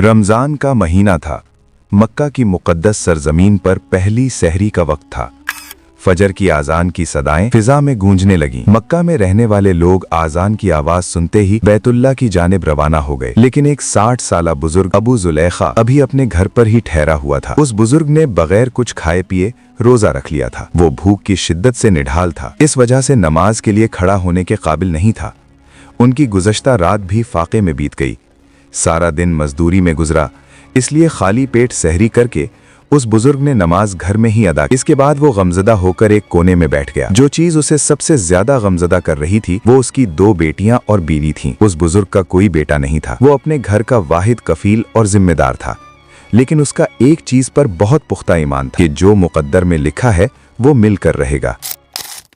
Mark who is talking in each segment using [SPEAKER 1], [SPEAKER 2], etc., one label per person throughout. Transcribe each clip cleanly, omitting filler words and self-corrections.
[SPEAKER 1] रमजान का महीना था। मक्का की मुक़द्दस सरजमीन पर पहली सहरी का वक्त था। फजर की आज़ान की सदाएं फिजा में गूंजने लगीं। मक्का में रहने वाले लोग आज़ान की आवाज सुनते ही बैतुल्लाह की जानिब रवाना हो गए। लेकिन एक 60 साला बुजुर्ग अबू जुलेखा अभी अपने घर पर ही ठहरा हुआ था। उस बुजुर्ग ने बगैर कुछ खाए पिए रोजा रख लिया था। वो भूख की शिद्दत से निढाल था, इस वजह से नमाज के लिए खड़ा होने के काबिल नहीं था। उनकी गुज़श्ता रात भी फाके में बीत गई। सारा दिन मजदूरी में गुजरा, इसलिए खाली पेट सहरी करके उस बुजुर्ग ने नमाज घर में ही अदा की। इसके बाद वो गमजदा होकर एक कोने में बैठ गया। जो चीज उसे सबसे ज्यादा गमजदा कर रही थी वो उसकी 2 बेटियां और बीवी थीं। उस बुजुर्ग का कोई बेटा नहीं था। वो अपने घर का वाहिद कफील और जिम्मेदार था, लेकिन उसका एक चीज पर बहुत पुख्ता ईमान था कि जो मुकद्दर में लिखा है वो मिलकर रहेगा।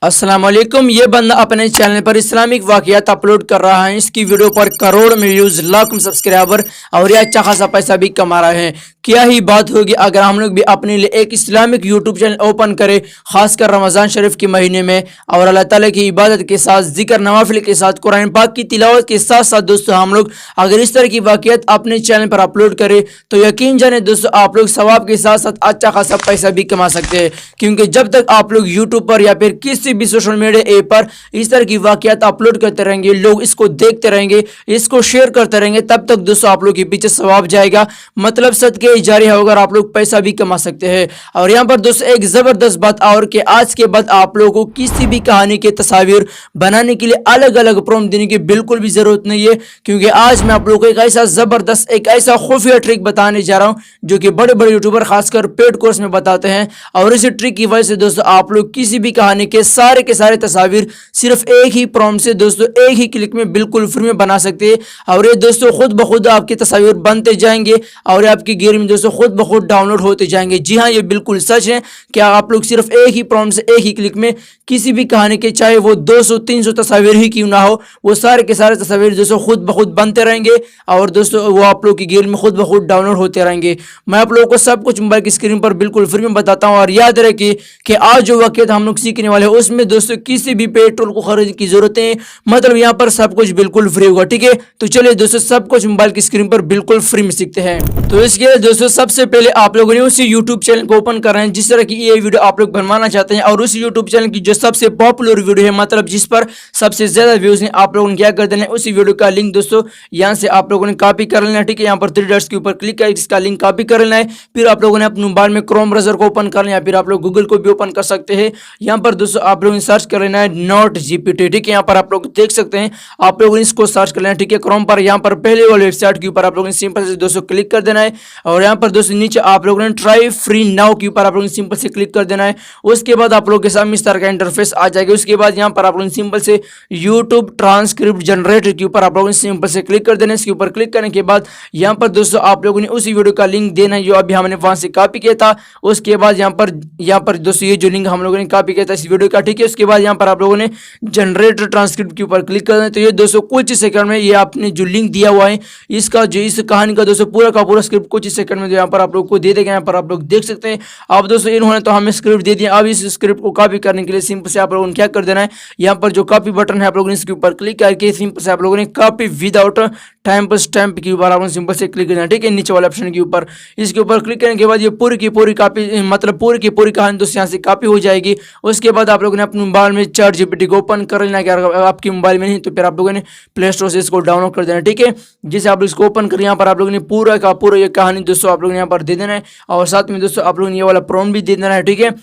[SPEAKER 2] अस्सलाम वालेकुम। ये बंदा अपने चैनल पर इस्लामिक वाक़ियात अपलोड कर रहा है। इसकी वीडियो पर करोड़ में व्यूज, लाखों सब्सक्राइबर और यह अच्छा खासा पैसा भी कमा रहे हैं। क्या ही बात होगी अगर हम लोग भी अपने लिए एक इस्लामिक यूट्यूब चैनल ओपन करें, खासकर रमज़ान शरीफ के महीने में, और अल्लाह ताला की इबादत के साथ, जिक्र नवाफिल के साथ, कुरान पाक की तिलावत के साथ साथ दोस्तों हम लोग अगर इस तरह की वाक़ियात अपने चैनल पर अपलोड करें तो यकीन जाने दोस्तों आप लोग सवाब के साथ साथ अच्छा खासा पैसा भी कमा सकते हैं। क्योंकि जब तक आप लोग यूट्यूब पर या फिर किसी भी सोशल मीडिया ऐप पर इस तरह की वाक़ियात अपलोड करते रहेंगे, लोग इसको देखते रहेंगे, इसको शेयर करते रहेंगे, तब तक दोस्तों आप लोग के पीछे सवाब जाएगा, मतलब सदके जारी होगा और आप लोग पैसा भी कमा सकते हैं। और यहाँ पर दोस्तों एक जबरदस्त बात और कि आज के बाद आप लोगों को किसी भी कहानी के तस्वीर बनाने के लिए अलग अलग प्रॉम्प्ट देने की बिल्कुल भी जरूरत नहीं है। क्योंकि आज मैं आप लोगों को एक ऐसा जबरदस्त, एक ऐसा खुफिया ट्रिक बताने जा रहा हूँ जो कि बड़े बड़े यूट्यूबर खासकर पेड कोर्स में बताते हैं। और इस ट्रिक की वजह से दोस्तों आप लोग किसी भी कहानी के सारे तस्वीर सिर्फ एक ही प्रॉम्प्ट से दोस्तों एक ही क्लिक में बिल्कुल फ्री में बना सकते हैं। और ये दोस्तों खुद ब खुद आपके तस्वीर बनते जाएंगे और आपकी गैलरी में दोस्तों खुद ब खुद डाउनलोड होते जाएंगे। जी हाँ, ये बिल्कुल सच है कि आप लोग सिर्फ एक ही प्रॉम्प्ट से एक ही क्लिक में किसी भी कहानी के, चाहे वो 200-300 तस्वीर ही क्यों ना हो, वो सारे के सारे तस्वीर दोस्तों खुद ब खुद बनते रहेंगे और दोस्तों वो आप लोग की गैलरी में खुद ब खुद डाउनलोड होते रहेंगे। मैं आप लोगों को सब कुछ मोबाइल की स्क्रीन पर बिल्कुल फ्री में बताता हूँ। और याद रखिए कि आज जो वाक़ियात हम लोग सीखने वाले हैं उसमें दोस्तों किसी भी पेड टूल को खरीदने की जरूरत है, मतलब यहाँ पर सब कुछ बिल्कुल फ्री होगा। ठीक है, तो चलिए दोस्तों सब कुछ मोबाइल की स्क्रीन पर बिल्कुल फ्री में सीखते हैं। तो इसके लिए दोस्तों सबसे पहले आप लोगों ने उसी यूट्यूब चैनल को ओपन कर रहे हैं जिस तरह की ये वीडियो आप लोग बनवाना चाहते हैं, और उसी यूट्यूब चैनल की जो सबसे पॉपुलर वीडियो है, मतलब जिस पर सबसे ज्यादा व्यूज हैं, आप लोगों ने क्या कर देना है, उसी वीडियो का लिंक दोस्तों यहाँ से आप लोगों ने कॉपी कर लेना है। ठीक है, यहाँ पर 3 डॉट्स के ऊपर क्लिक करके इसका लिंक कॉपी कर लेना है। फिर आप लोगों ने अपने मोबाइल में क्रोम ब्राउज़र को ओपन कर लेना है, फिर आप लोग गूगल को भी ओपन कर सकते हैं। यहाँ पर दोस्तों आप लोगों ने सर्च कर लेना है नोट जीपीटी। ठीक है, यहाँ पर आप लोग देख सकते हैं, आप लोगों ने इसको सर्च कर लेना है। ठीक है, क्रोम पर यहाँ पर पहले वाले वेबसाइट के ऊपर आप लोगों ने सिंपल से दोस्तों क्लिक कर देना है। और यहाँ पर दोस्तों नीचे आप लोगों ने ट्राई फ्री नाउ के ऊपर आप लोगों ने सिंपल से क्लिक कर देना है। उसके बाद आप लोगों के सामने इस तरह का इंटरफेस आ जाएगा। उसके बाद यहाँ पर आप लोगों ने सिंपल से यूट्यूब ट्रांसक्रिप्ट जनरेटर के ऊपर आप लोगों ने सिंपल से क्लिक कर देना है। इसके ऊपर क्लिक करने के बाद यहाँ पर दोस्तों आप लोगों ने उसी वीडियो का लिंक देना है जो अभी हमने वहां से कॉपी किया था। उसके बाद यहाँ पर दोस्तों ये जो लिंक हम लोगों ने कॉपी किया था इस वीडियो का, ठीक है, उसके बाद यहाँ पर आप लोगों ने जनरेटर ट्रांसक्रिप्ट के ऊपर क्लिक कर देना है। तो ये दोस्तों कुछ सेकंड में ये आपने जो लिंक दिया हुआ है इसका जो इस कहानी का दोस्तों पूरा का पूरा स्क्रिप्ट कुछ सेकंड में यहाँ पर आप लोग को दे देगा। यहाँ पर आप लोग देख सकते हैं। अब दोस्तों इन्होंने तो हमें स्क्रिप्ट दे दिया। अब इस स्क्रिप्ट को कॉपी करने के लिए सिंपल से आप लोगों ने क्या कर देना है, यहाँ पर जो कॉपी बटन है आप लोगों ने इसके ऊपर क्लिक करके सिंपल से आप लोगों ने कॉपी विदाउट टाइम पर स्टैम्प के ऊपर आप लोगों ने सिंपल से क्लिक करना है। ठीक है, नीचे वाले ऑप्शन के ऊपर इसके ऊपर क्लिक करने के बाद ये पूरी की पूरी कॉपी, मतलब पूरी की पूरी कहानी दोस्तों यहाँ से कॉपी हो जाएगी। उसके बाद आप लोगों ने अपने मोबाइल में चैट जीपीटी को ओपन कर लेना। अगर आपके मोबाइल में नहीं तो फिर आप लोगों ने प्ले स्टोर से इसको डाउनलोड कर देना। ठीक है, जिसे आप इसको ओपन कर यहाँ पर आप लोगों ने पूरा का पूरा ये कहानी दोस्तों आप लोगों ने यहाँ पर दे देना है। और साथ में दोस्तों आप लोगों ने ये वाला प्रॉम्प्ट भी दे देना है। ठीक है,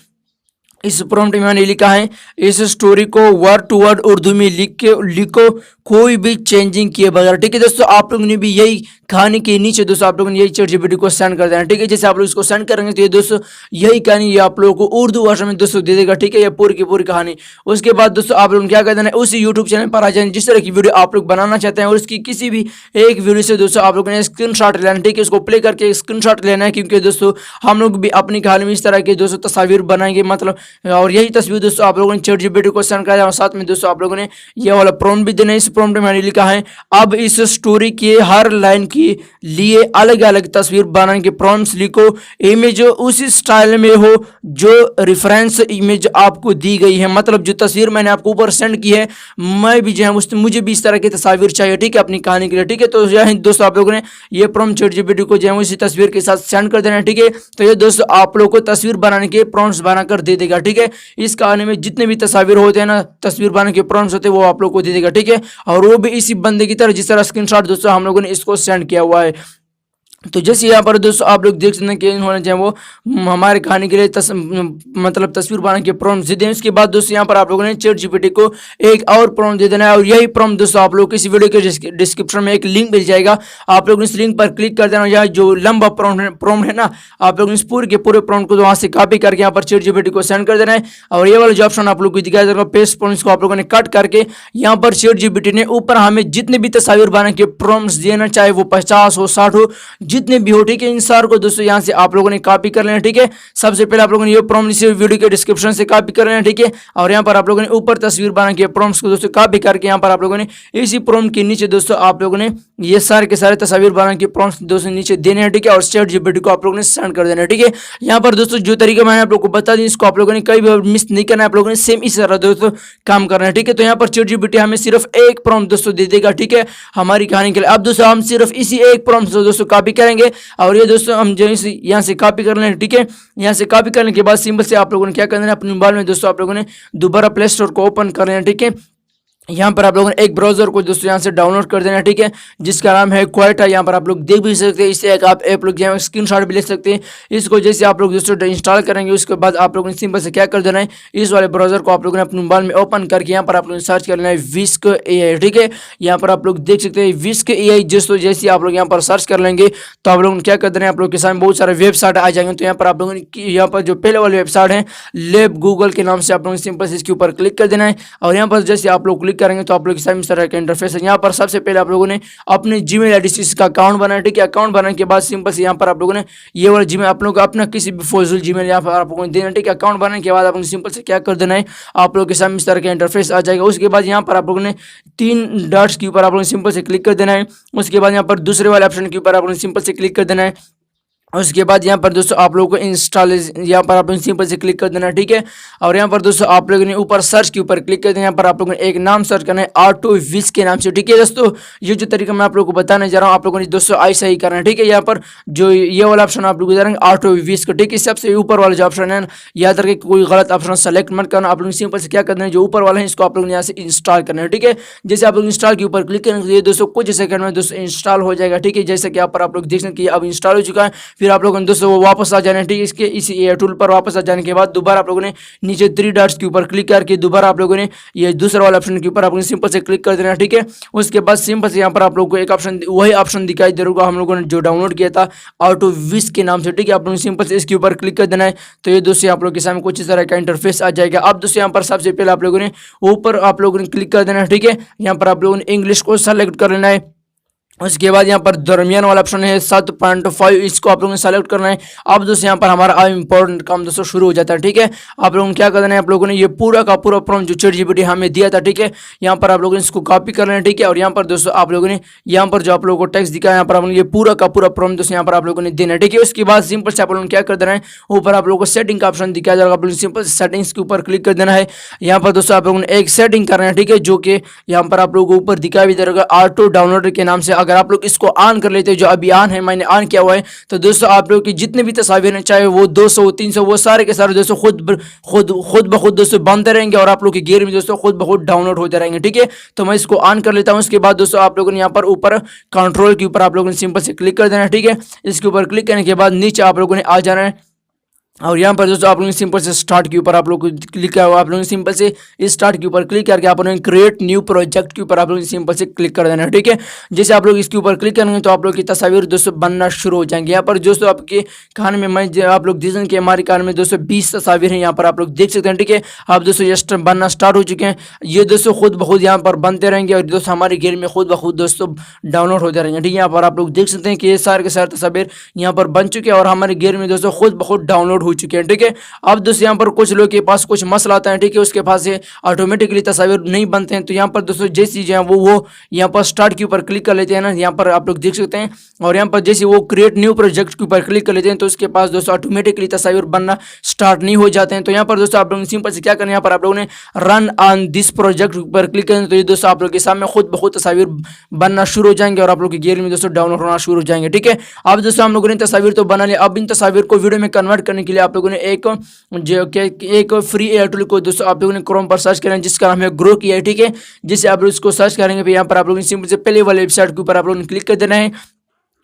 [SPEAKER 2] इस प्रॉम्प्ट में मैंने लिखा है इस स्टोरी को वर्ड टू वर्ड उर्दू में लिखो कोई भी चेंजिंग किए बगैर। ठीक है दोस्तों, आप लोगों ने भी यही कहानी के नीचे दोस्तों आप लोगों ने यही चैट जीपीटी को सेंड कर देना। ठीक है, जैसे आप लोग इसको सेंड करेंगे तो ये दोस्तों यही कहानी ये आप लोगों को उर्दू भाषा में दोस्तों दे देगा। ठीक है, ये पूरी की पूरी कहानी। उसके बाद दोस्तों आप लोगों ने क्या कर देना है, उसी यूट्यूब चैनल पर आ जाए जिस तरह की वीडियो आप लोग बनाना चाहते हैं और उसकी किसी भी एक वीडियो से दोस्तों आप लोगों ने स्क्रीनशॉट लेना है। ठीक है, उसको प्ले करके स्क्रीनशॉट लेना है, क्योंकि दोस्तों हम लोग भी अपनी कहानी में इस तरह के दोस्तों तस्वीर बनाएंगे, मतलब और यही तस्वीर दोस्तों आप लोगों ने ChatGPT को सेंड करा और साथ में दोस्तों आप लोगों ने ये वाला प्रॉम्प्ट भी देना है। इस प्रॉम्प्ट में मैंने लिखा है अब इस स्टोरी के हर लाइन के लिए अलग अलग तस्वीर बनाने के प्रॉम्प्ट्स लिखो, इमेज उसी स्टाइल में हो जो रेफरेंस इमेज आपको दी गई है। मतलब जो तस्वीर मैंने आपको ऊपर सेंड की है, मैं भी जो है मुझे भी इस तरह की तस्वीर चाहिए, ठीक है, अपनी कहानी के लिए, ठीक है। तो यह दोस्तों आप लोगों ने ये प्रॉम्प्ट ChatGPT को जो है उसी तस्वीर के साथ सेंड कर देना है, ठीक है। तो ये दोस्तों आप लोग को तस्वीर बनाने के प्रॉम्प्ट्स बनाकर दे देगा, ठीक है। इस कहानी में जितने भी तस्वीर होते हैं ना, तस्वीर बनाने के प्रॉम्प्ट्स होते हैं, वो आप लोग को दे देगा, ठीक है। और वो भी इसी बंदे की तरह जिस तरह स्क्रीनशॉट दोस्तों हम लोगों ने इसको सेंड किया हुआ है। तो जैसे यहाँ पर दोस्तों आप लोग देख सकते हैं कि इन्होंने जो है वो हमारे कहानी के लिए मतलब तस्वीर बनाने के प्रॉम्प्ट दे दें। उसके बाद दोस्तों यहाँ पर आप लोगों ने ChatGPT को एक और प्रॉम्प्ट दे देना है और यही प्रॉम्प्ट दोस्तों आप लोग इस वीडियो के डिस्क्रिप्शन में एक लिंक मिल जाएगा, आप लोग इस लिंक पर क्लिक कर देना। यहाँ जो लंबा प्रॉम्प्ट है ना, आप लोग इस पूरे के पूरे प्रॉम्प्ट को वहाँ से कॉपी करके यहाँ पर ChatGPT को सेंड कर देना है। और ये वाला जो ऑप्शन आप लोग को दिखाया जाएगा पेस्ट प्रॉम्प्ट्स को आप लोगों ने कट करके यहाँ पर ChatGPT ने ऊपर हमें जितने भी तस्वीर बनाने के प्रॉम्प्ट्स देना, चाहे वो 50 हो 60 हो जितने भी हो, ठीक है, इन सार को दोस्तों यहाँ से आप लोगों ने कॉपी कर लेना, ठीक है। सबसे पहले आप लोगों ने ये प्रॉम्प्ट इस वीडियो के डिस्क्रिप्शन से कॉपी कर लेना, ठीक है। और यहाँ पर आप लोगों ने ऊपर तस्वीर बनाने के प्रॉम्प्ट्स को दोस्तों कॉपी करके यहाँ पर आप लोगों ने इसी प्रॉम्प्ट के नीचे दोस्तों आप लोगों ने ये सारे के सारे तस्वीर बनाने के प्रॉम्प्ट्स दोस्तों नीचे देने हैं, ठीक है। और ChatGPT को आप लोगों ने सेंड कर देना है, ठीक है। यहाँ पर दोस्तों जो तरीका मैंने आप लोगों को बता दी, इसको आप लोगों ने कहीं भी मिस नहीं करना है, आप लोगों ने सेम इस तरह दोस्तों काम करना है, ठीक है। तो यहाँ पर ChatGPT हमें सिर्फ एक प्रॉम्प्ट दोस्तों दे देगा, ठीक है, हमारी कहानी के लिए। अब दोस्तों हम सिर्फ इसी एक प्रॉम्प्ट से दोस्तों कॉपी करेंगे और ये दोस्तों हम जो यहाँ से कॉपी कर लेंगे, ठीक है। यहाँ से कॉपी करने के बाद सिंपल से आप लोगों ने क्या करना है, अपने मोबाइल में दोस्तों आप लोगों ने दोबारा प्ले स्टोर को ओपन कर लेना, ठीक है। यहाँ पर आप लोगों ने एक ब्राउजर को दोस्तों यहाँ से डाउनलोड कर देना, ठीक है, जिसका नाम है क्वाइटा। यहाँ पर आप लोग देख भी सकते हैं, इससे एक आप ऐप लोग यहाँ स्क्रीनशॉट भी ले सकते हैं। इसको जैसे आप लोग दोस्तों इंस्टॉल करेंगे उसके बाद आप लोगों ने सिंपल से क्या कर देना है, इस वाले ब्राउजर को आप लोगों ने अपने मोबाइल में ओपन करके यहाँ पर आप लोगों ने सर्च कर लेना है विस्क AI, ठीक है। यहाँ पर आप लोग देख सकते हैं विस्क AI। दोस्तों जैसे आप लोग यहाँ पर सर्च कर लेंगे तो आप लोगों ने क्या कर देना है, आप लोग के सामने बहुत सारे वेबसाइट आ जाएंगे। तो यहाँ पर आप लोगों ने यहाँ पर जो पहले वाले वेबसाइट है लेब गूगल के नाम से आप लोगों ने सिंपल से इसके ऊपर क्लिक कर देना है। और यहाँ पर जैसे आप लोग क्लिक करेंगे तो आप लोग इस तरह का इंटरफेस है। यहाँ पर सबसे पहले आप लोगों ने अपने जीमेल आईडी से इसका अकाउंट बनाना, ठीक है। अकाउंट बनाने के बाद सिंपल से यहाँ पर आप लोगों ने ये वाला जीमेल आप लोगों को अपना किसी भी फौजुल जीमेल यहाँ पर आप लोगों ने देना, ठीक है। अकाउंट बनाने के बाद आप लोगों ने सिंपल से क्या कर देना है, आप लोगों के सामने इस तरह का इंटरफेस आ जाएगा। उसके बाद यहाँ पर आप लोगों ने 3 डॉट्स के ऊपर आप लोगों ने सिंपल से क्लिक कर देना है। उसके बाद यहाँ पर दूसरे वाले ऑप्शन के ऊपर आप लोगों ने सिंपल से क्लिक कर देना है। उसके बाद यहाँ पर दोस्तों आप लोगों को इंस्टॉल यहाँ पर आप लोगों ने सिंपल से क्लिक कर देना, ठीक है। और यहाँ पर दोस्तों आप लोगों ने ऊपर सर्च के ऊपर क्लिक कर देना, यहाँ पर आप लोगों ने एक नाम सर्च करना है AutoViz के नाम से, ठीक है। दोस्तों ये जो तरीका मैं आप लोगों को बताने जा रहा हूँ आप लोगों ने दोस्तों ऐसा ही करना है, ठीक है। यहाँ पर जो ये वाला ऑप्शन आप लोग करेंगे AutoViz को, ठीक है। सबसे ऊपर वाला जो ऑप्शन है याद रखें कोई गलत ऑप्शन सेलेक्ट मत करना, आप लोग सिंपल से क्या करना है, जो ऊपर वाला है इसको आप लोग यहाँ से इंस्टॉल करना है, ठीक है। जैसे आप लोग इंस्टॉल के ऊपर क्लिक करेंगे ये दोस्तों कुछ सेकंड में दोस्तों इंस्टॉल हो जाएगा, ठीक है। जैसे कि यहाँ पर आप लोग देख सकते हैं अब इंस्टॉल हो चुका है। फिर आप लोगों ने दोस्तों वापस आ जाना है, ठीक है। इसके इसी AI टूल पर वापस आ जाने के बाद दोबारा आप लोगों ने नीचे 3 डॉट्स के ऊपर क्लिक करके दोबारा आप लोगों ने ये दूसरा वाला ऑप्शन के ऊपर आप लोगों ने सिंपल से क्लिक कर देना है, ठीक है। उसके बाद सिंपल से यहाँ पर आप लोगों को एक ऑप्शन वही ऑप्शन दिखाई दे रहा हम लोगों ने जो डाउनलोड किया था AutoViz के नाम से, ठीक है। आप लोगों ने सिंपल से इसके ऊपर क्लिक कर देना है। तो ये दोस्तों आप लोगों के सामने कुछ इस तरह का इंटरफेस आ जाएगा। अब दोस्तों यहाँ पर सबसे पहले आप लोगों ने ऊपर आप लोगों ने क्लिक कर देना है, ठीक है। यहाँ पर आप लोगों ने इंग्लिश को सेलेक्ट कर लेना है। उसके बाद यहाँ पर दरमियान वाला ऑप्शन है 7.5, इसको आप लोगों ने सेलेक्ट करना है। अब दोस्तों यहाँ पर हमारा इंपॉर्टेंट काम दोस्तों शुरू हो जाता है, ठीक है। आप लोगों ने क्या करना है, आप लोगों ने ये पूरा का पूरा प्रॉम्प्ट जो ChatGPT हमें दिया था, ठीक है, यहाँ पर आप लोगों ने इसको कॉपी करना है, ठीक है। और यहाँ पर दोस्तों आप लोगों ने यहाँ पर जो आप लोगों को टेक्स्ट दिखा है यहाँ पर आप लोगों ने ये पूरा का पूरा प्रॉम्प्ट दोस्तों यहाँ पर आप लोगों ने देना है, ठीक है। उसके बाद सिंपल से आप लोगों ने क्या कर देना है, ऊपर आप लोगों को सेटिंग का ऑप्शन दिखाया जाएगा, आप लोगों ने सिंपल सेटिंग्स के ऊपर क्लिक कर देना है। यहाँ पर दोस्तों आप लोगों ने एक सेटिंग करना है, ठीक है, जो कि यहाँ पर आप लोगों को ऊपर दिखाया भी जाएगा ऑटो डाउनलोडर के नाम से। अगर आप लोग इसको ऑन कर लेते हैं, जो अभी ऑन है मैंने ऑन किया हुआ है, तो दोस्तों आप लोगों की जितने भी तस्वीरें चाहे वो 200 300 वो सारे के सारे दोस्तों खुद ब खुद दोस्तों बनते रहेंगे और आप लोग की गेयर में दोस्तों खुद ब खुद डाउनलोड होते रहेंगे, ठीक है। तो मैं इसको ऑन कर लेता हूं। उसके बाद दोस्तों आप लोगों ने यहाँ पर ऊपर कंट्रोल के ऊपर आप लोगों ने सिंपल से क्लिक कर देना है, ठीक है। इसके ऊपर क्लिक करने के बाद नीचे आप लोगों ने आ जाना है और यहाँ पर दोस्तों आप लोगों ने सिंपल से स्टार्ट के ऊपर आप लोग को क्लिक किया हुआ, आप लोगों ने सिंपल से इस स्टार्ट के ऊपर क्लिक करके आप लोगों ने क्रिएट न्यू प्रोजेक्ट के ऊपर आप लोगों ने सिंपल से क्लिक कर देना है, ठीक है। जैसे आप लोग इसके ऊपर क्लिक करेंगे तो आप लोग की तस्वीर दोस्तों बनना शुरू हो जाएंगे। यहाँ पर दोस्तों आपके कहानी में मैं आप लोग देखें कि हमारी कहानी में दोस्तों 20 तस्वीर हैं, यहाँ पर आप लोग देख सकते हैं, ठीक है। आप दोस्तों ये बनना स्टार्ट हो चुके हैं, ये दोस्तों खुद ब खुद यहाँ पर बनते रहेंगे और दोस्तों हमारी गेम में खुद ब खुद दोस्तों डाउनलोड होते रहेंगे, ठीक है। यहाँ पर आप लोग देख सकते हैं कि ये सारे के सारे तस्वीर यहाँ पर बन चुके हैं और हमारे गेम में दोस्तों खुद ब खुद डाउनलोड हो चुके हैं। ठीक है, अब दोस्तों यहाँ पर कुछ लोग के पास कुछ मसला आता है, ठीक है, उसके पास ये ऑटोमेटिकली तस्वीर नहीं बनते हैं। तो यहाँ पर दोस्तों जैसी चीज़ें हैं वो यहाँ पर स्टार्ट के ऊपर क्लिक कर लेते हैं ना, यहाँ पर आप लोग देख सकते हैं। और यहाँ पर जैसे वो क्रिएट न्यू प्रोजेक्ट के ऊपर क्लिक कर लेते हैं तो उसके पास दोस्तों ऑटोमेटिकली तस्वीर बनना स्टार्ट नहीं हो जाते हैं। तो यहाँ पर दोस्तों आप लोगों ने सिंपल से क्या करना है, यहाँ पर आप लोगों ने रन ऑन दिस प्रोजेक्ट पर क्लिक करें तो ये दोस्तों आप लोग के सामने खुद ब खुद तस्वीर बनना शुरू हो जाएंगे और आप लोग की गैलरी में दोस्तों डाउनलोड होना शुरू हो जाएंगे। ठीक है, अब दोस्तों हम लोगों ने तस्वीर तो बना लिया। अब इन तस्वीर को वीडियो में कन्वर्ट करने के लिए आप लोगों ने एक फ्री एआई टूल को दोस्तों आप लोगों ने क्रोम पर सर्च करें जिसका नाम है ग्रो किया है। ठीक है, जिससे आप लोग इसको सर्च करेंगे फिर यहाँ पर आप लोगों ने सिंपल से पहले वाले वेबसाइट के ऊपर आप लोगों ने क्लिक कर देना है।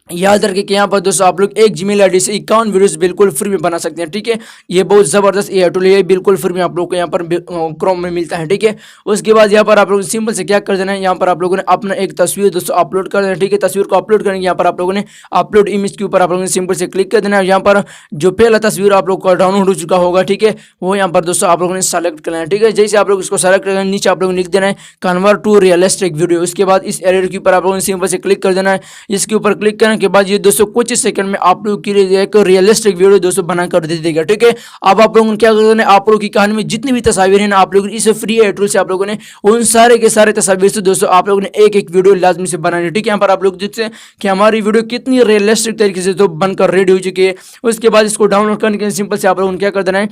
[SPEAKER 2] याद रखिए कि यहाँ पर दोस्तों आप लोग एक जीमेल आईडी से 51 वीडियोस बिल्कुल फ्री में बना सकते हैं। ठीक है, ये बहुत ज़बरदस्त एआई टूल है, बिल्कुल फ्री में आप लोग को यहाँ पर क्रोम में मिलता है। ठीक है, उसके बाद यहाँ पर आप लोग सिंपल से क्या कर देना है, यहाँ पर आप लोगों ने अपना एक तस्वीर दोस्तों अपलोड कर देना है। ठीक है, तस्वीर को अपलोड करेंगे, यहाँ पर आप लोगों ने अपलोड इमेज के ऊपर आप लोगों ने सिंपल से क्लिक कर देना है। यहाँ पर जो पहला तस्वीर आप लोग का डाउनलोड हो चुका होगा, ठीक है, वो यहाँ पर दोस्तों आप लोगों ने सेलेक्ट करना है। ठीक है, जैसे आप लोग इसको सेलेक्ट करेंगे नीचे आप लोग लिख देना है कन्वर्ट टू रियलिस्टिक वीडियो। उसके बाद इस एरर के ऊपर आप लोगों ने सिंपल से क्लिक कर देना है। इसके ऊपर क्लिक करने के बाद ये दोस्तों कुछ सेकंड में आप लोग के लिए एक रियलिस्टिक वीडियो दोस्तों बना कर दे देगा। ठीक है, अब आप लोगों ने क्या करना है, आप लोगों की कहानी में जितनी भी तस्वीरें हैं ना, आप लोग इस फ्री एआई टूल से आप लोगों ने उन सारे के सारे तस्वीर से दोस्तों आप लोगों ने एक एक वीडियो लाजमी से बनानी है। ठीक है, यहाँ पर आप लोग देखते हैं कि हमारी वीडियो कितनी रियलिस्टिक तरीके से तो बनकर रेडी हो चुकी है। उसके बाद इसको डाउनलोड करने के लिए सिंपल से आप लोगों ने क्या कर देना है,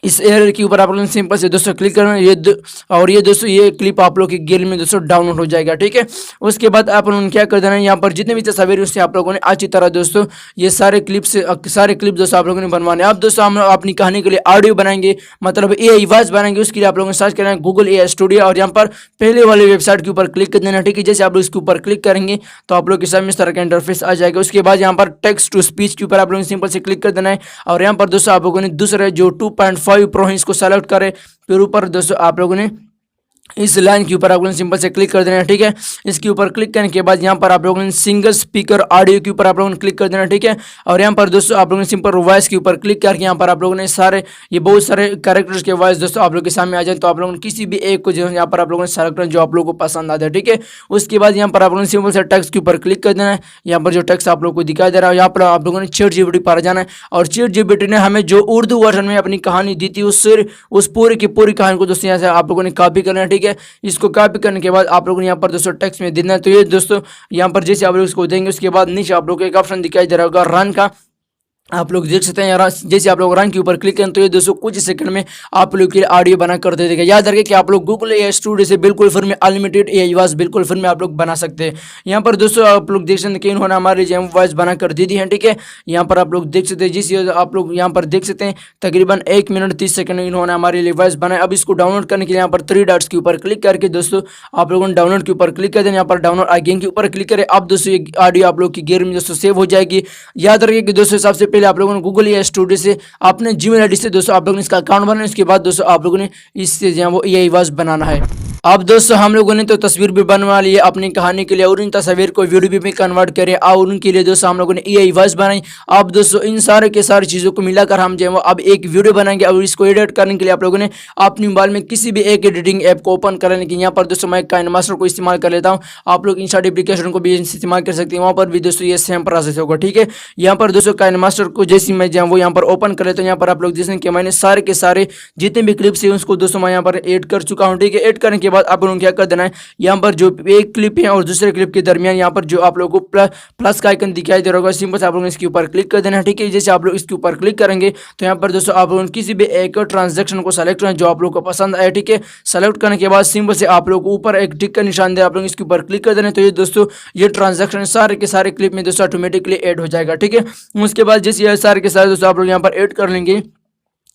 [SPEAKER 2] इस एरर के ऊपर आप लोगों ने सिंपल से दोस्तों क्लिक करना है। और ये दोस्तों ये क्लिप आप लोग की गैलरी में दोस्तों डाउनलोड हो जाएगा। ठीक है, उसके बाद आप लोगों ने क्या कर देना है, यहाँ पर जितने भी तस्वीर उससे आप लोगों ने अच्छी तरह दोस्तों ये सारे क्लिप दोस्तों आप लोगों ने बनवाने। अब दोस्तों हम अपनी कहानी के लिए ऑडियो बनाएंगे, मतलब एआई वॉइस बनाएंगे। उसके लिए आप लोगों ने सर्च करना है गूगल एआई स्टूडियो और यहाँ पर पहले वाले वेबसाइट के ऊपर क्लिक कर देना। ठीक है, जैसे आप लोग इसके ऊपर क्लिक करेंगे तो आप लोग के सामने इस तरह का इंटरफेस आ जाएगा। उसके बाद यहाँ पर टेक्स्ट टू स्पीच के ऊपर आप लोगों ने सिंपल से क्लिक कर देना है और यहाँ पर दोस्तों आप लोगों ने दूसरे जो 2.5 प्रो है इसको सेलेक्ट करें। फिर ऊपर दोस्तों आप लोगों ने इस लाइन के ऊपर आप लोगों ने सिंपल से क्लिक कर देना है। ठीक है, इसके ऊपर क्लिक करने के बाद यहाँ पर आप लोगों ने सिंगल स्पीकर ऑडियो के ऊपर आप लोगों ने क्लिक कर देना है। ठीक है, और यहाँ पर दोस्तों आप लोगों ने सिंपल वॉइस के ऊपर क्लिक करके यहाँ पर आप लोगों ने सारे ये बहुत सारे कैरेक्टर्स के वॉइस दोस्तों आप लोगों के सामने आ जाए। तो आप लोगों ने किसी भी एक को जो यहाँ पर आप लोगों ने सेलेक्ट करना जो आप लोगों को पसंद आता है। ठीक है, उसके बाद यहाँ पर आप लोगों ने सिंपल से टेक्स्ट के ऊपर क्लिक कर देना है। यहाँ पर जो टेक्स्ट आप लोग को दिखाई दे रहा है यहाँ पर आप लोगों ने ChatGPT पर जाना है और ChatGPT ने हमें जो उर्दू वर्जन में अपनी कहानी दी थी उस पूरी की पूरी कहानी को दोस्तों यहाँ से आप लोगों ने कॉपी करना है। ठीक है, इसको कॉपी करने के बाद आप लोगों ने यहाँ पर दोस्तों टेक्स्ट में देना है। तो ये दोस्तों यहाँ पर जैसे आप लोग इसको देंगे उसके बाद नीचे आप लोग को एक ऑप्शन दिखाई दे रहा होगा रन का, आप लोग देख सकते हैं। जैसे आप लोग रन के ऊपर क्लिक करें तो ये दोस्तों कुछ सेकंड में आप लोग के लिए ऑडियो बना कर दे देगा। याद रखिए कि आप लोग गूगल एआई स्टूडियो से बिल्कुल फ्री में अनलिमिटेड एआई वॉइस बिल्कुल फ्री में आप लोग बना सकते हैं। यहाँ पर दोस्तों आप लोग देख सकते हैं कि इन्होंने हमारे लिए वॉइस बना कर दे दी है। ठीक है, यहाँ पर आप लोग देख सकते हैं जिस आप लोग यहाँ पर देख सकते हैं तकरीबन 1 मिनट 30 सेकंड इन्होंने हमारे लिए वॉइस बनाया। अब इसको डाउनलोड करने के लिए यहाँ पर 3 डॉट्स के ऊपर क्लिक करके दोस्तों आप लोगों ने डाउनलोड के ऊपर क्लिक कर देना। यहाँ पर डाउनलोड अगेन के ऊपर क्लिक करें। अब दोस्तों ये ऑडियो आप लोग की गैलरी में दोस्तों सेव हो जाएगी। याद रखिए कि दोस्तों सबसे पहले आप लोगों ने गूगल स्टूडियो से अपने जीमेल आईडी से दोस्तों आप लोगों ने इसका अकाउंट बनाना है। उसके बाद दोस्तों आप लोगों ने इससे जो है वो एआई वॉइस बनाना है। अब दोस्तों हम लोगों ने तो तस्वीर भी बनवा ली है अपनी कहानी के लिए और इन तस्वीर को वीडियो भी कन्वर्ट करें और उनके लिए दोस्तों हम लोगों ने एआई वॉइस बनाई। अब दोस्तों इन सारे के सारी चीज़ों को मिलाकर हम जो है वो अब एक वीडियो बनाएंगे और इसको एडिट करने के लिए आप लोगों ने अपने मोबाइल में किसी भी एक एडिटिंग ऐप को ओपन कर लेकिन यहाँ पर दोस्तों मैं काइनमास्टर को इस्तेमाल कर लेता हूँ। आप लोग इंस्टाट एप्लीकेशन को भी इस्तेमाल कर सकते हैं, वहाँ पर भी दोस्तों ये सेम प्रोसेस होगा। ठीक है, यहाँ पर दोस्तों काइनमास्टर को जैसे मैं जो वो यहाँ पर ओपन कर लेता हूँ। यहाँ पर आप लोग देखें कि मैंने सारे के सारे जितने भी क्लिप्स हैं उसको दोस्तों मैं यहाँ पर ऐड कर चुका हूँ। ठीक है, ऐड करने के बाद आप लोगों को क्या कर देना है, यहाँ पर जो एक क्लिप है और दूसरे क्लिप के दरमियान यहाँ पर जो आप लोगों को प्लस का आइकन दिखाई दे रहा होगा, सिंपल से आप लोगों ने इसके ऊपर क्लिक कर देना है। ठीक है, जैसे आप लोग इसके ऊपर क्लिक करेंगे तो यहाँ पर दोस्तों आप लोगों ने किसी भी एक ट्रांजैक्शन को सेलेक्ट करना जो आप लोग को पसंद आए। ठीक है, सेलेक्ट करने के बाद सिंपल से आप लोग को ऊपर एक टिक का निशान दे आप लोग इसके ऊपर क्लिक कर देना। तो ये दोस्तों ये ट्रांजैक्शन सारे के सारे क्लिप में दोस्तों ऑटोमेटिकली ऐड हो जाएगा। ठीक है, उसके बाद जैसे ये सारे के सारे दोस्तों आप लोग यहाँ पर ऐड कर लेंगे।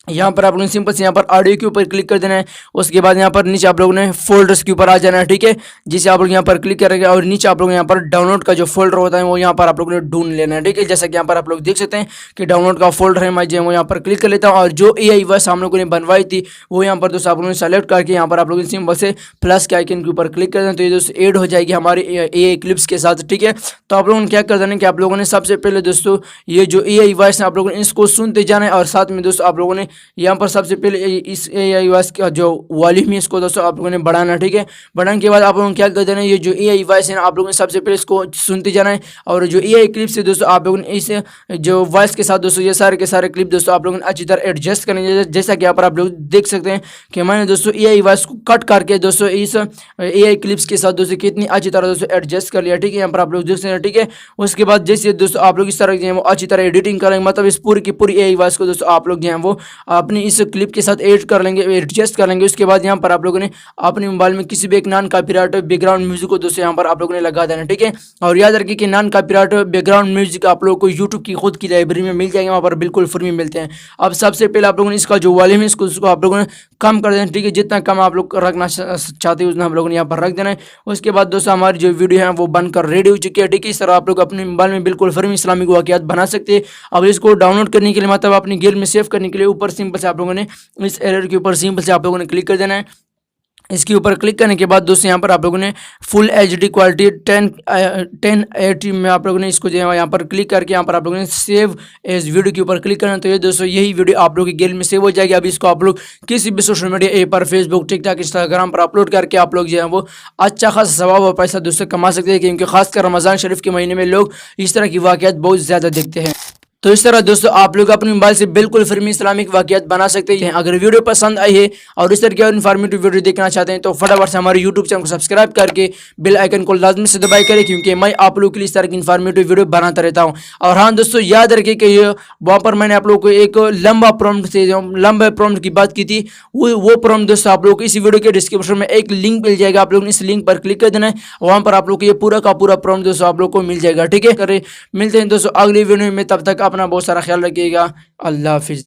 [SPEAKER 2] यहाँ पर आप लोग सिंपल से यहाँ पर ऑडियो के ऊपर क्लिक कर देना है। उसके बाद यहाँ पर नीचे आप लोगों ने फोल्डर्स के ऊपर आ जाना है। ठीक है, जिसे आप लोग यहाँ पर क्लिक करेंगे और नीचे आप लोग यहाँ पर डाउनलोड का जो फोल्डर होता है वो यहाँ पर आप लोगों ने ढूंढ लेना है। ठीक है, जैसा कि यहाँ पर आप लोग देख सकते हैं कि डाउनलोड का फोल्डर है, मैं जो यहाँ पर क्लिक कर लेता हूँ और जो एआई वॉइस हम लोगों ने बनवाई थी वो यहाँ पर दोस्तों आप लोगों ने सेलेक्ट करके यहाँ पर आप लोग सिंपल से प्लस के आइकन के ऊपर क्लिक कर दें तो ये दोस्तों ऐड हो जाएगी हमारी एआई क्लिप्स के साथ। ठीक है, तो आप लोगों ने क्या कर देना कि आप लोगों ने सबसे पहले दोस्तों ये जो एआई वॉइस है आप लोगों ने इसको सुनते जाना है और साथ में दोस्तों आप लोगों ने यहाँ पर सबसे पहले इस AI वॉइस का जो वॉल्यूम है इसको दोस्तों आप लोगों ने बढ़ाना, ठीक है। बढ़ाने के बाद आप लोगों ने क्या कर देना है, ये जो AI वॉइस है ना आप लोगों ने सबसे पहले इसको सुनते जाना है। और जो AI क्लिप्स है दोस्तों आप लोगों ने इस जो वॉइस के साथ दोस्तों ये सारे के सारे क्लिप दोस्तों आप लोगों ने अच्छी तरह एडजस्ट करेंगे। जैसा कि यहाँ पर आप लोग देख सकते हैं कि मैंने दोस्तों AI वॉइस को कट करके दोस्तों इस AI क्लिप्स के साथ दोस्तों कितनी अच्छी तरह दोस्तों एडजस्ट कर लिया, ठीक है। यहाँ पर आप लोग देख सकते हैं, ठीक है। उसके बाद जैसे दोस्तों आप लोग इस तरह जो है वो अच्छी तरह एडिटिंग करेंगे, मतलब इस पूरी की पूरी AI वॉइस को दोस्तों आप लोग जो है वो अपनी इस क्लिप के साथ एड कर लेंगे, एडजस्ट कर लेंगे। उसके बाद यहाँ पर आप लोगों ने अपने मोबाइल में किसी भी एक नॉन कॉपीराइट बैकग्राउंड म्यूजिक को दोस्तों यहाँ पर आप लोगों ने लगा देना, ठीक है। और याद रखिए कि नॉन कॉपीराइट बैकग्राउंड म्यूजिक आप लोगों को यूट्यूब की खुद की लाइब्रेरी में मिल जाएंगे, वहाँ पर बिल्कुल फ्री में मिलते हैं। अब सबसे पहले आप लोगों ने इसका जो वॉल्यूम है इसको आप लोगों ने कम कर देना, ठीक है। जितना कम आप लोग रखना चाहते हैं उतना हम लोगों ने यहाँ पर रख देना है। उसके बाद दोस्तों हमारी जो वीडियो है वो बनकर रेडी हो चुकी है, ठीक है। इस तरह आप लोग अपने मोबाइल में बिल्कुल फ्री में इस्लामिक वाक़ियात बना सकते हैं। अब इसको डाउनलोड करने के लिए मतलब अपनी गेम में सेव करने के लिए ऊपर सिंपल से आप लोगों ने इस एरर के ऊपर सिंपल से आप लोगों ने क्लिक कर देना है। इसके ऊपर क्लिक करने के बाद दोस्तों यहाँ पर आप लोगों ने फुल HD क्वालिटी 1080 में आप लोगों ने इसको जो है यहाँ पर क्लिक करके यहाँ पर आप लोगों ने सेव एज वीडियो के ऊपर क्लिक करना। तो ये दोस्तों यही वीडियो आप लोगों की गैलरी में सेव हो जाएगी। अब इसको आप लोग किसी भी सोशल मीडिया ऐप पर फेसबुक, टिकटॉक, इंस्टाग्राम पर अपलोड करके आप लोग जो है वो अच्छा खासा सवाब और पैसा दोस्तों कमा सकते हैं, क्योंकि खासकर रमज़ान शरीफ के महीने में लोग इस तरह की वाक़ियात बहुत ज़्यादा देखते हैं। तो इस तरह दोस्तों आप लोग अपने मोबाइल से बिल्कुल फ्री में इस्लामिक वाक़ियात बना सकते हैं। अगर वीडियो पसंद आई है और इस तरह की और इन्फॉर्मेटिव वीडियो देखना चाहते हैं तो फटाफट से हमारे यूट्यूब चैनल को सब्सक्राइब करके बेल आइकन को लाजमी से दबाई करें, क्योंकि मैं आप लोगों के लिए इस तरह की इन्फॉर्मेटिव वीडियो बनाता रहता हूँ। और हाँ दोस्तों याद रखिए कि वहाँ पर मैंने आप लोगों को एक लंबा प्रॉम्प्ट की बात की थी, वो प्रॉम्प्ट दोस्तों आप लोग को इस वीडियो के डिस्क्रिप्शन में एक लिंक मिल जाएगा। आप लोग इस लिंक पर क्लिक कर देना है, वहाँ पर आप लोग को ये पूरा का पूरा प्रॉम्प्ट दोस्तों आप लोग को मिल जाएगा, ठीक है। मिलते हैं दोस्तों अगली वीडियो में, तब तक अपना बहुत सारा ख्याल रखिएगा। अल्लाह हाफिज़।